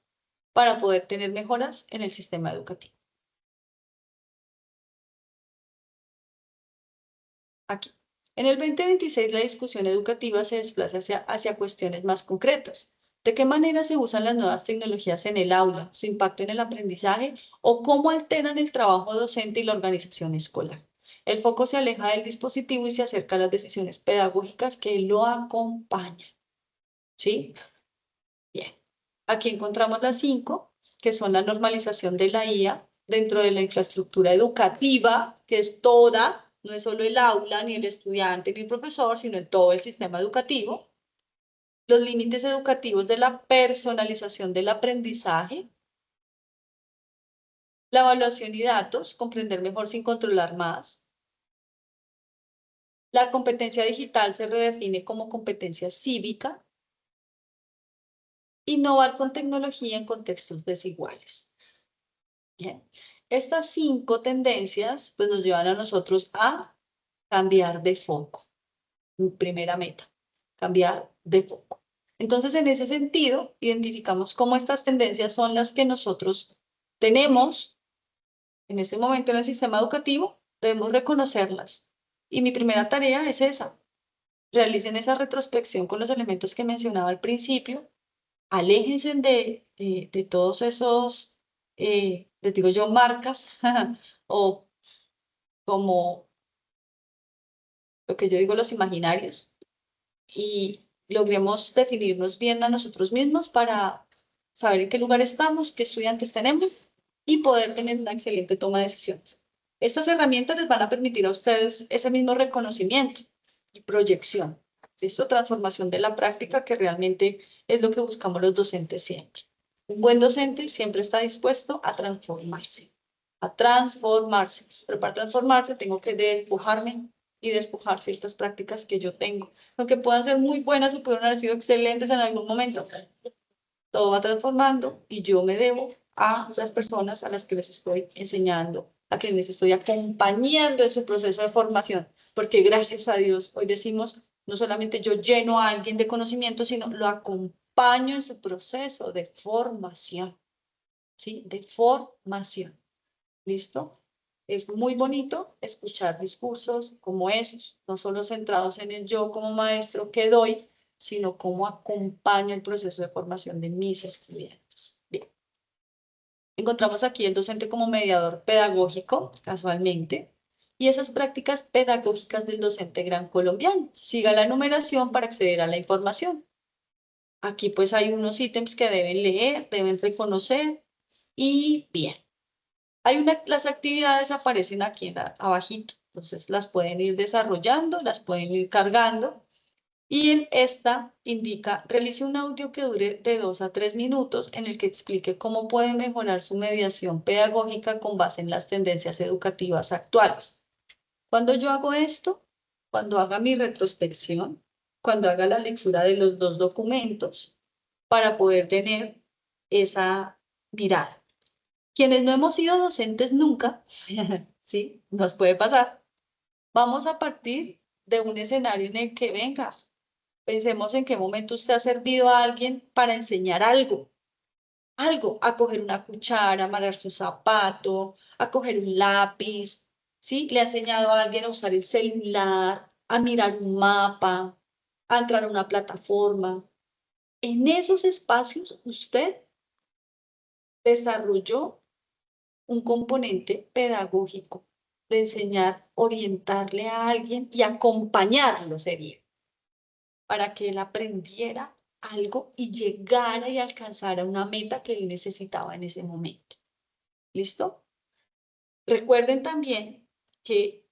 para poder tener mejoras en el sistema educativo. Aquí. En el 2026 la discusión educativa se desplaza hacia cuestiones más concretas. ¿De qué manera se usan las nuevas tecnologías en el aula, su impacto en el aprendizaje o cómo alteran el trabajo docente y la organización escolar? El foco se aleja del dispositivo y se acerca a las decisiones pedagógicas que lo acompañan. ¿Sí? Bien. Aquí encontramos las 5, que son la normalización de la IA dentro de la infraestructura educativa, que es toda, no es solo el aula, ni el estudiante, ni el profesor, sino en todo el sistema educativo. Los límites educativos de la personalización del aprendizaje. La evaluación y datos, comprender mejor sin controlar más. La competencia digital se redefine como competencia cívica. Innovar con tecnología en contextos desiguales. Bien, estas 5 tendencias pues, nos llevan a nosotros a cambiar de foco. Primera meta, cambiar de foco. Entonces, en ese sentido, identificamos cómo estas tendencias son las que nosotros tenemos en este momento en el sistema educativo, debemos reconocerlas. Y mi primera tarea es esa. Realicen esa retrospección con los elementos que mencionaba al principio. Aléjense de todos esos, les digo yo, marcas o como lo que yo digo, los imaginarios, y logremos definirnos bien a nosotros mismos para saber en qué lugar estamos, qué estudiantes tenemos y poder tener una excelente toma de decisiones. Estas herramientas les van a permitir a ustedes ese mismo reconocimiento y proyección. Esto, transformación de la práctica, que realmente es lo que buscamos los docentes siempre. Un buen docente siempre está dispuesto a transformarse, pero para transformarse tengo que despojarme y despojar ciertas prácticas que yo tengo, aunque puedan ser muy buenas o puedan haber sido excelentes en algún momento. Todo va transformando y yo me debo a las personas a las que les estoy enseñando, a quienes les estoy acompañando en su proceso de formación, porque gracias a Dios hoy decimos, no solamente yo lleno a alguien de conocimiento, sino lo acompaño en su proceso de formación, ¿sí? De formación. ¿Listo? Es muy bonito escuchar discursos como esos, no solo centrados en el yo como maestro que doy, sino cómo acompaño el proceso de formación de mis estudiantes. Bien. Encontramos aquí el docente como mediador pedagógico, casualmente, y esas prácticas pedagógicas del docente gran colombiano. Siga la numeración para acceder a la información. Aquí pues hay unos ítems que deben leer, deben reconocer y bien. Las actividades aparecen aquí abajito, entonces las pueden ir desarrollando, las pueden ir cargando. Y en esta indica, realice un audio que dure de 2 a 3 minutos en el que explique cómo puede mejorar su mediación pedagógica con base en las tendencias educativas actuales. Cuando yo hago esto, cuando haga mi retrospección, cuando haga la lectura de los dos documentos, para poder tener esa mirada. Quienes no hemos sido docentes nunca, ¿sí? Nos puede pasar. Vamos a partir de un escenario en el que venga. Pensemos en qué momento usted ha servido a alguien para enseñar algo, a coger una cuchara, a amarrar su zapato, a coger un lápiz, ¿sí? Le ha enseñado a alguien a usar el celular, a mirar un mapa, a entrar a una plataforma. En esos espacios usted desarrolló un componente pedagógico de enseñar, orientarle a alguien y acompañarlo sería, para que él aprendiera algo y llegara y alcanzara una meta que él necesitaba en ese momento. ¿Listo? Recuerden también que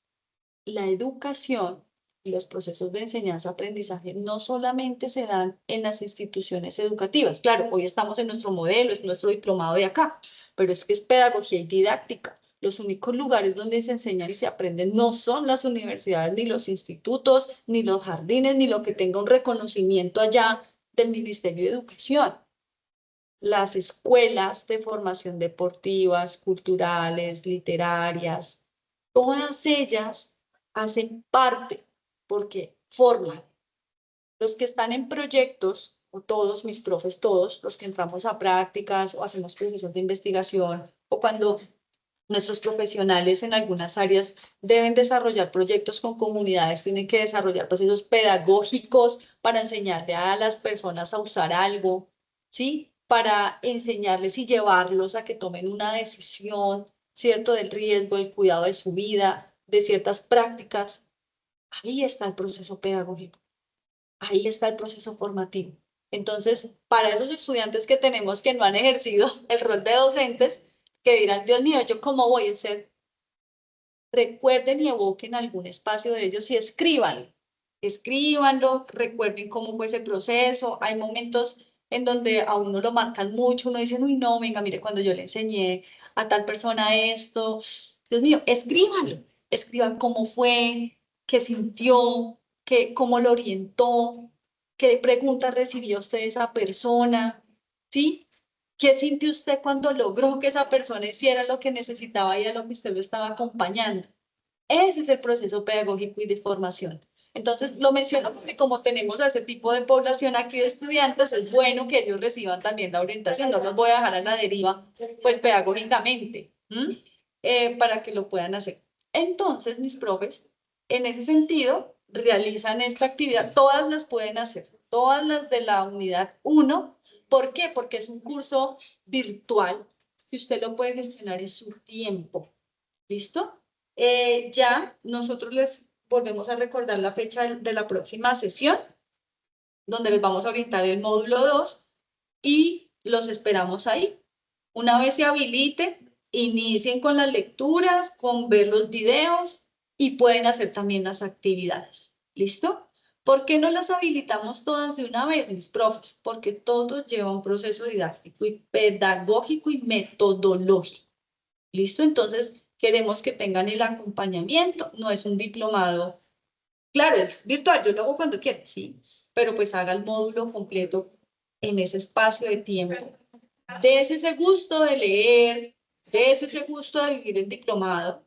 la educación y los procesos de enseñanza-aprendizaje no solamente se dan en las instituciones educativas. Claro, hoy estamos en nuestro modelo, es nuestro diplomado de acá, pero es que es pedagogía y didáctica. Los únicos lugares donde se enseñan y se aprenden no son las universidades, ni los institutos, ni los jardines, ni lo que tenga un reconocimiento allá del Ministerio de Educación. Las escuelas de formación deportivas, culturales, literarias, todas ellas hacen parte porque forman. Los que están en proyectos, o todos mis profes, todos los que entramos a prácticas o hacemos procesos de investigación, o cuando nuestros profesionales en algunas áreas deben desarrollar proyectos con comunidades, tienen que desarrollar procesos pedagógicos para enseñarle a las personas a usar algo, ¿sí? Para enseñarles y llevarlos a que tomen una decisión, ¿cierto? Del riesgo, del cuidado de su vida, de ciertas prácticas. Ahí está el proceso pedagógico, ahí está el proceso formativo. Entonces, para esos estudiantes que tenemos que no han ejercido el rol de docentes, que dirán, Dios mío, ¿yo cómo voy a ser? Recuerden y evoquen algún espacio de ellos y escríbanlo. Escríbanlo, recuerden cómo fue ese proceso. Hay momentos en donde a uno lo marcan mucho, uno dice, uy, no, venga, mire, cuando yo le enseñé a tal persona esto, Dios mío, escríbanlo. Escriban cómo fue, qué sintió, cómo lo orientó, qué preguntas recibió usted de esa persona, ¿sí? ¿Qué sintió usted cuando logró que esa persona hiciera lo que necesitaba y a lo que usted lo estaba acompañando? Ese es el proceso pedagógico y de formación. Entonces, lo menciono porque como tenemos a ese tipo de población aquí de estudiantes, es bueno que ellos reciban también la orientación. No los voy a dejar a la deriva, pues pedagógicamente, para que lo puedan hacer. Entonces, mis profes, en ese sentido, realizan esta actividad. Todas las pueden hacer, todas las de la unidad 1. ¿Por qué? Porque es un curso virtual que usted lo puede gestionar en su tiempo. ¿Listo? Ya nosotros les volvemos a recordar la fecha de la próxima sesión, donde les vamos a orientar el módulo 2 y los esperamos ahí. Una vez se habilite, inicien con las lecturas, con ver los videos y pueden hacer también las actividades. ¿Listo? ¿Por qué no las habilitamos todas de una vez, mis profes? Porque todo lleva un proceso didáctico y pedagógico y metodológico. ¿Listo? Entonces, queremos que tengan el acompañamiento, no es un diplomado, claro, es virtual, yo lo hago cuando quiera, sí, pero pues haga el módulo completo en ese espacio de tiempo. Dese ese gusto de leer, dese ese gusto de vivir el diplomado,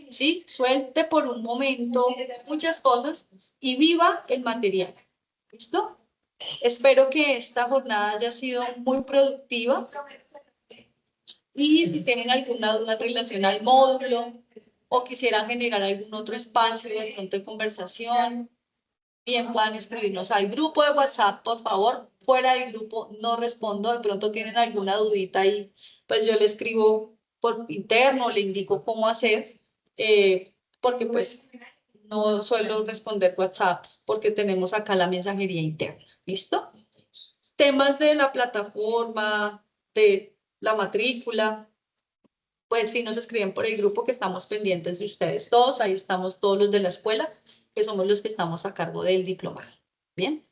¿sí? Suelte por un momento muchas cosas y viva el material. ¿Listo? Espero que esta jornada haya sido muy productiva. Y si tienen alguna duda en relación al módulo o quisieran generar algún otro espacio de pronto de conversación, bien puedan escribirnos al grupo de WhatsApp, por favor. Fuera del grupo no respondo, de pronto tienen alguna dudita y pues yo le escribo por interno, le indico cómo hacer, porque pues no suelo responder WhatsApps porque tenemos acá la mensajería interna. ¿Listo? Temas de la plataforma, de la matrícula, pues sí nos escriben por el grupo que estamos pendientes de ustedes todos. Ahí estamos todos los de la escuela, que somos los que estamos a cargo del diplomado. Bien.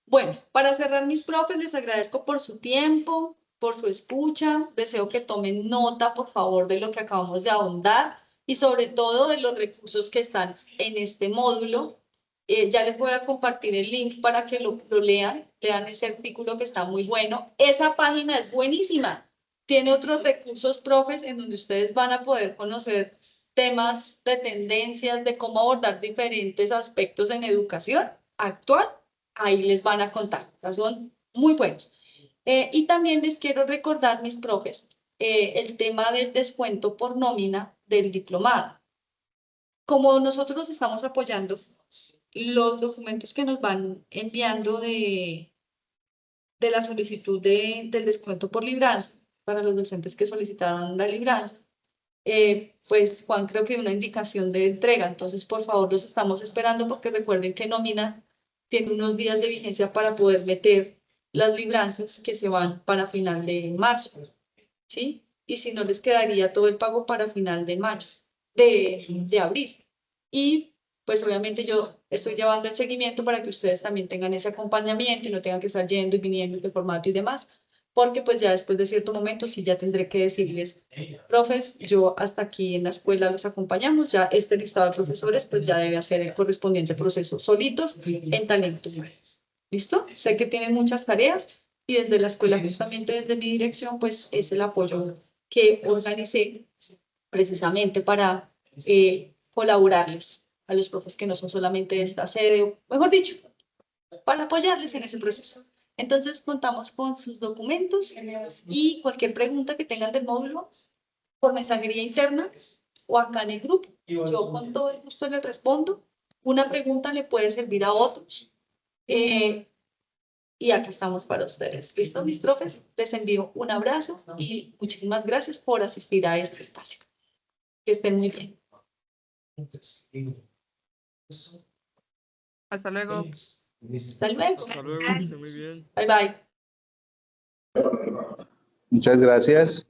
Bueno, para cerrar, mis profes, les agradezco por su tiempo, por su escucha. Deseo que tomen nota, por favor, de lo que acabamos de ahondar y sobre todo de los recursos que están en este módulo. Ya les voy a compartir el link para que lo lean ese artículo que está muy bueno. Esa página es buenísima. Tiene otros recursos, profes, en donde ustedes van a poder conocer temas de tendencias, de cómo abordar diferentes aspectos en educación actual. Ahí les van a contar, son muy buenos. Y también les quiero recordar, mis profes, el tema del descuento por nómina del diplomado. Como nosotros estamos apoyando los documentos que nos van enviando de la solicitud del descuento por libranza para los docentes que solicitaron la libranza, pues Juan creo que una indicación de entrega, entonces por favor los estamos esperando porque recuerden que nómina tiene unos días de vigencia para poder meter las libranzas que se van para final de marzo, ¿sí? Y si no les quedaría todo el pago para final de mayo, de abril. Y pues obviamente yo estoy llevando el seguimiento para que ustedes también tengan ese acompañamiento y no tengan que estar yendo y viniendo de formato y demás, porque pues ya después de cierto momento sí ya tendré que decirles, profes, yo hasta aquí en la escuela los acompañamos, ya este listado de profesores pues ya debe hacer el correspondiente proceso solitos en talento. ¿Listo? Sé que tienen muchas tareas y desde la escuela, justamente desde mi dirección, pues es el apoyo que organicé precisamente para colaborarles a los profes que no son solamente de esta sede, o mejor dicho, para apoyarles en ese proceso. Entonces contamos con sus documentos y cualquier pregunta que tengan del módulo por mensajería interna o acá en el grupo. Yo con todo el gusto les respondo. Una pregunta le puede servir a otros. Y acá estamos para ustedes. ¿Listo, mis profes? Les envío un abrazo y muchísimas gracias por asistir a este espacio. Que estén muy bien. Hasta luego. Hasta luego. Hasta luego, que esté muy bien. Bye, bye. Muchas gracias.